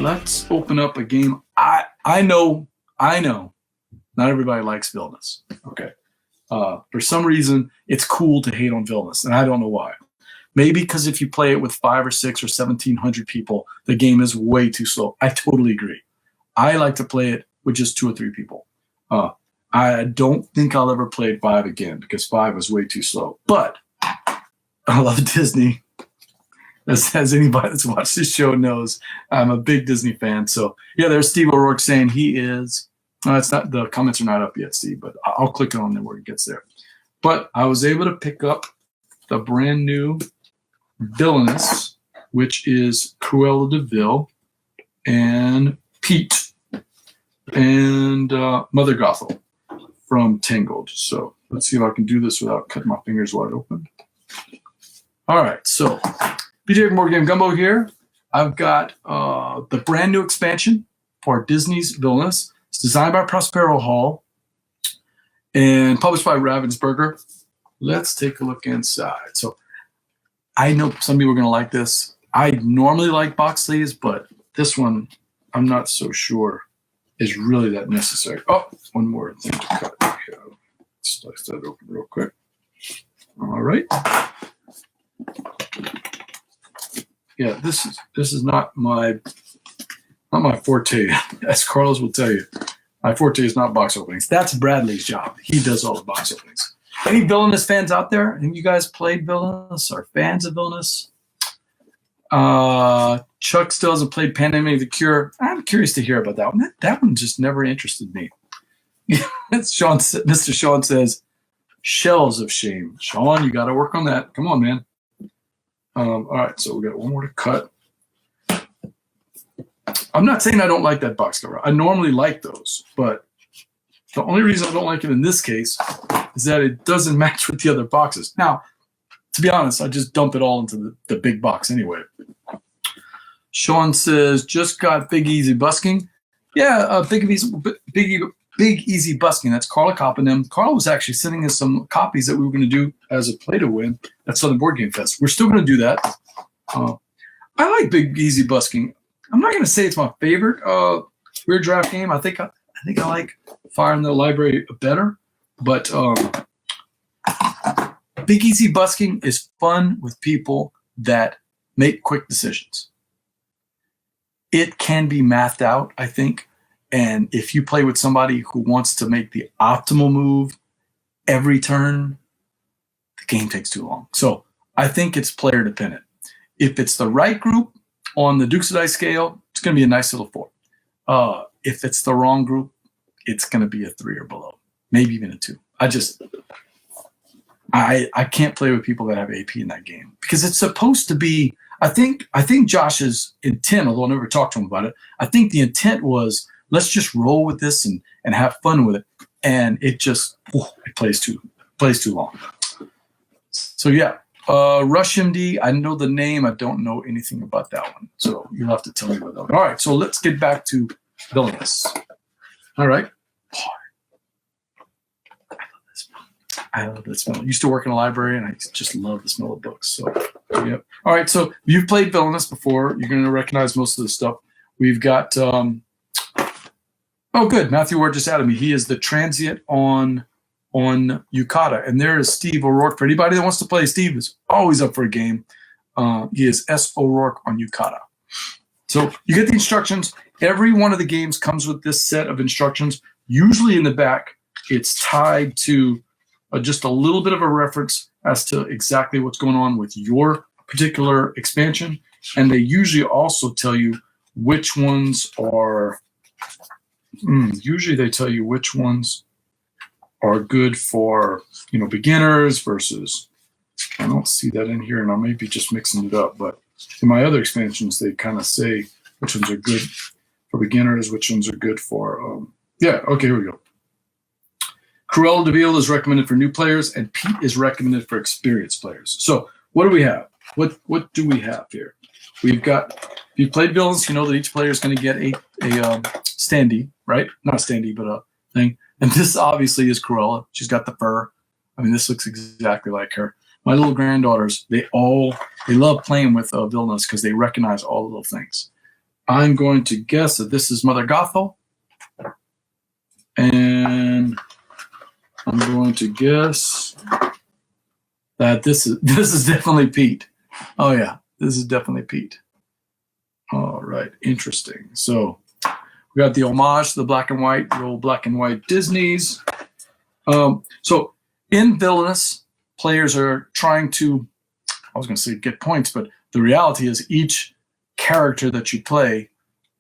let's open up a game. I know, not everybody likes Villainous. Okay. For some reason, it's cool to hate on Villainous, and I don't know why. Maybe because if you play it with 5 or 6 or 1,700 people, the game is way too slow. I totally agree. I like to play it with just 2 or 3 people. I don't think I'll ever play 5 again because 5 was way too slow. But I love Disney. As anybody that's watched this show knows, I'm a big Disney fan. So, yeah, there's Steve O'Rourke saying he is. It's not, the comments are not up yet, Steve, but I'll click on them where it gets there. But I was able to pick up the brand new Villainous, which is Cruella de Vil and Pete and Mother Gothel from Tangled. So let's see if I can do this without cutting my fingers wide open. All right, so BJ from Game Gumbo here. I've got the brand new expansion for Disney's Villainous. It's designed by Prospero Hall and published by Ravensburger. Let's take a look inside. So I know some people are going to like this. I normally like box sleeves, but this one I'm not so sure is really that necessary. Oh, one more thing to cut. Okay, slice that open real quick. All right. Yeah, this is not my forte, as Carlos will tell you. My forte is not box openings. That's Bradley's job. He does all the box openings. Any Villainous fans out there? Any of you guys played Villainous or fans of Villainous? Chuck still hasn't played Pandemic the Cure. I'm curious to hear about that one. That one just never interested me. Mr. Sean says, Shells of Shame. Sean, you got to work on that. Come on, man. All right, so we got one more to cut. I'm not saying I don't like that box cover. I normally like those, but the only reason I don't like it in this case is that it doesn't match with the other boxes. Now, to be honest, I just dump it all into the big box anyway. Sean says, just got Big Easy Busking. Yeah, Big Easy Busking. That's Carla copping them. Carla was actually sending us some copies that we were going to do as a play to win at Southern Board Game Fest. We're still going to do that. I like Big Easy Busking. I'm not going to say it's my favorite Weird Draft game. I think I like Fire in the Library better, but Big Easy Busking is fun with people that make quick decisions. It can be mathed out, I think, and if you play with somebody who wants to make the optimal move every turn, the game takes too long. So I think it's player dependent. If it's the right group on the Dukes of Dice scale, it's going to be a nice little 4. If it's the wrong group, it's going to be a 3 or below, maybe even a 2. I can't play with people that have AP in that game because it's supposed to be. I think Josh's intent, although I never talked to him about it, I think the intent was let's just roll with this and have fun with it, and it just it plays too long. So yeah. Rush MD, I know the name. I don't know anything about that one. So you'll have to tell me about that one. All right, so let's get back to Villainous. All right. I love that smell. I used to work in a library, and I just love the smell of books. So, yeah. All right, so you've played Villainous before. You're going to recognize most of the stuff. We've got, oh, good. Matthew Ward just added me. He is the transient on Yukata. And there is Steve O'Rourke. For anybody that wants to play, Steve is always up for a game. He is S. O'Rourke on Yukata. So you get the instructions. Every one of the games comes with this set of instructions. Usually in the back, it's tied to just a little bit of a reference as to exactly what's going on with your particular expansion. And they usually also tell you which ones are, usually they tell you which ones are good for, beginners versus, I don't see that in here, and I may be just mixing it up, but in my other expansions, they kind of say which ones are good for beginners, which ones are good for, okay, here we go. Cruella de Vil is recommended for new players, and Pete is recommended for experienced players. So what do we have? What do we have here? We've got, if you played Villains, you know that each player is going to get a standee, right? Not a standee, but a thing. And this obviously is Cruella. She's got the fur. I mean, this looks exactly like her. My little granddaughters, they love playing with Villainous because they recognize all the little things. I'm going to guess that this is Mother Gothel. And I'm going to guess that this is definitely Pete. Oh yeah, this is definitely Pete. All right, interesting. So we got the homage to the black and white, the old black and white Disneys. So in Villainous, players are trying to, I was going to say get points, but the reality is each character that you play,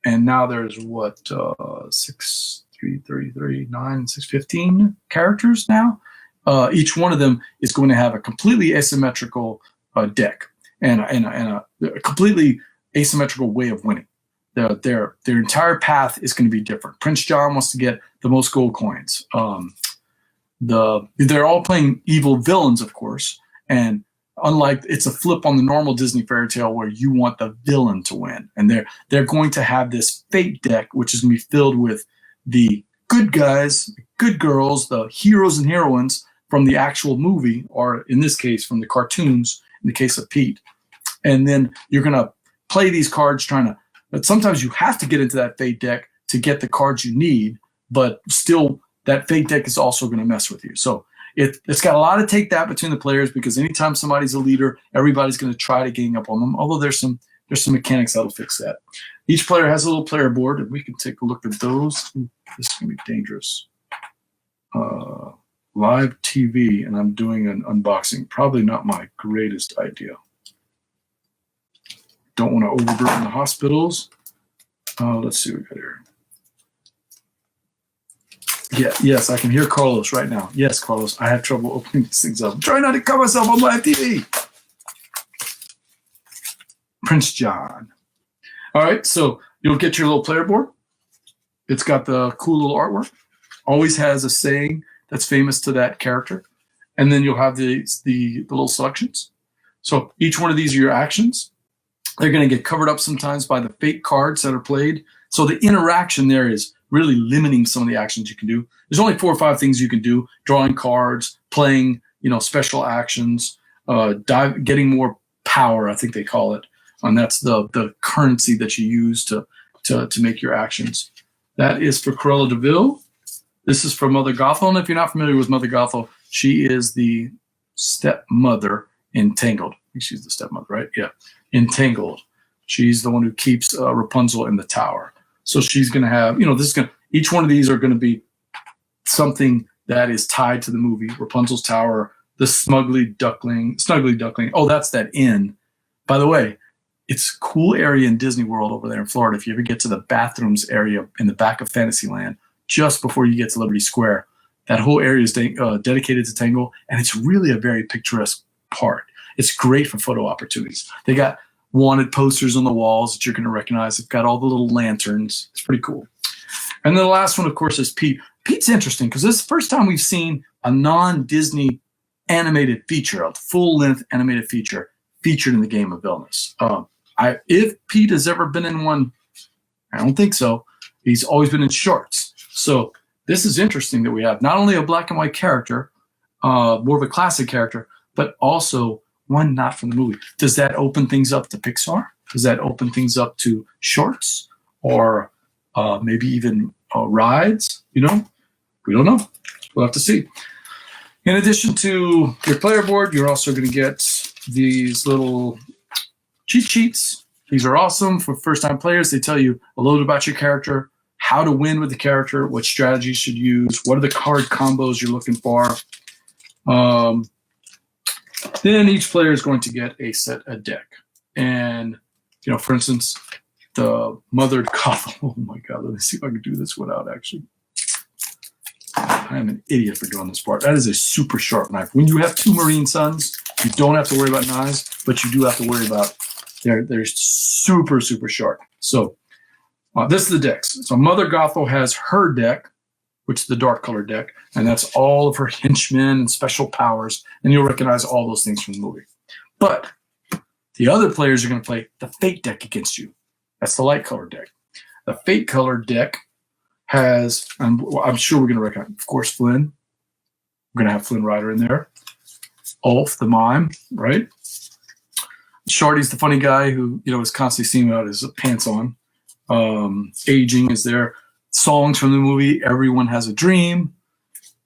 and now there's what, 6, 3, 33, 9, 6, 15 characters now. Each one of them is going to have a completely asymmetrical deck and a completely asymmetrical way of winning. Their entire path is going to be different. Prince John wants to get the most gold coins. They're all playing evil villains, of course, and unlike it's a flip on the normal Disney fairy tale where you want the villain to win, and they're going to have this fate deck, which is going to be filled with the good guys, good girls, the heroes and heroines from the actual movie, or in this case, from the cartoons, in the case of Pete. And then you're going to play these cards but sometimes you have to get into that fate deck to get the cards you need, but still that fate deck is also going to mess with you. So it's got a lot of take that between the players, because anytime somebody's a leader, everybody's going to try to gang up on them, although there's some mechanics that'll fix that. Each player has a little player board, and we can take a look at those. Ooh, this is going to be dangerous. Live TV, and I'm doing an unboxing. Probably not my greatest idea. Don't want to overburden the hospitals. Let's see what we got here. Yeah, yes, I can hear Carlos right now. Yes, Carlos, I have trouble opening these things up. I'm trying not to cut myself on live TV. Prince John. All right, so you'll get your little player board. It's got the cool little artwork. Always has a saying that's famous to that character. And then you'll have the little selections. So each one of these are your actions. They're going to get covered up sometimes by the fake cards that are played. So the interaction there is really limiting some of the actions you can do. There's only 4 or 5 things you can do: drawing cards, playing, special actions, getting more power, I think they call it. And that's the currency that you use to make your actions. That is for Cruella de Vil. This is for Mother Gothel. And if you're not familiar with Mother Gothel, she is the stepmother in Tangled. I think she's the stepmother, right? Yeah. In Tangled. She's the one who keeps Rapunzel in the tower. So she's going to have, each one of these are going to be something that is tied to the movie. Rapunzel's tower, the Snuggly Duckling. Oh, that's that inn. By the way, it's a cool area in Disney World over there in Florida. If you ever get to the bathrooms area in the back of Fantasyland, just before you get to Liberty Square, that whole area is dedicated to Tangle, and it's really a very picturesque part. It's great for photo opportunities. They got wanted posters on the walls that you're going to recognize. They've got all the little lanterns. It's pretty cool. And then the last one, of course, is Pete. Pete's interesting because this is the first time we've seen a non-Disney animated feature, a full-length animated feature featured in the game of Villainous. If Pete has ever been in one, I don't think so. He's always been in shorts. So this is interesting that we have not only a black and white character, more of a classic character, but also one not from the movie. Does that open things up to Pixar? Does that open things up to shorts or maybe even rides? We don't know. We'll have to see. In addition to your player board, you're also going to get these little cheat sheets. These are awesome for first-time players. They tell you a little bit about your character, how to win with the character, what strategies you should use, what are the card combos you're looking for. Then each player is going to get a deck. And, for instance, the Mothered Gothel. Oh, my God. Let me see if I can do this without actually. I am an idiot for doing this part. That is a super sharp knife. When you have 2 Marine Sons, you don't have to worry about knives, but you do have to worry about they're super, super sharp. So this is the decks. So Mother Gothel has her deck, which is the dark color deck, and that's all of her henchmen and special powers, and you'll recognize all those things from the movie. But the other players are going to play the Fate deck against you. That's the light color deck. The Fate color deck has, I'm sure we're going to recognize, of course, Flynn. We're going to have Flynn Rider in there. Ulf, the mime, right? Shardy's the funny guy who, is constantly seen without his pants on. Aging is there. Songs from the movie Everyone Has a Dream.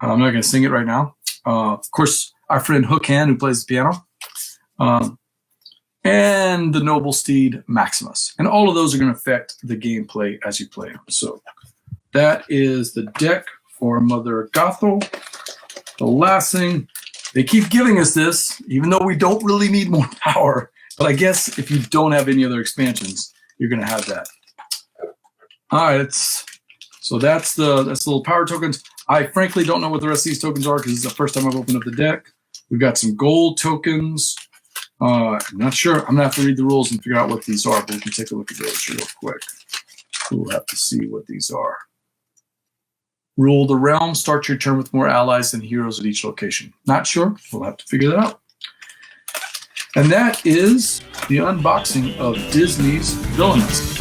I'm not going to sing it right now. Of course, our friend Hook Hand, who plays the piano. And the Noble Steed Maximus. And all of those are going to affect the gameplay as you play them. So that is the deck for Mother Gothel. The last thing, they keep giving us this, even though we don't really need more power. But I guess if you don't have any other expansions, you're going to have that. All right, so that's the little power tokens. I frankly don't know what the rest of these tokens are because it's the first time I've opened up the deck. We've got some gold tokens. I'm not sure. I'm going to have to read the rules and figure out what these are, but we can take a look at those real quick. We'll have to see what these are. Rule the realm. Start your turn with more allies than heroes at each location. Not sure. We'll have to figure that out. And that is the unboxing of Disney's Villainous.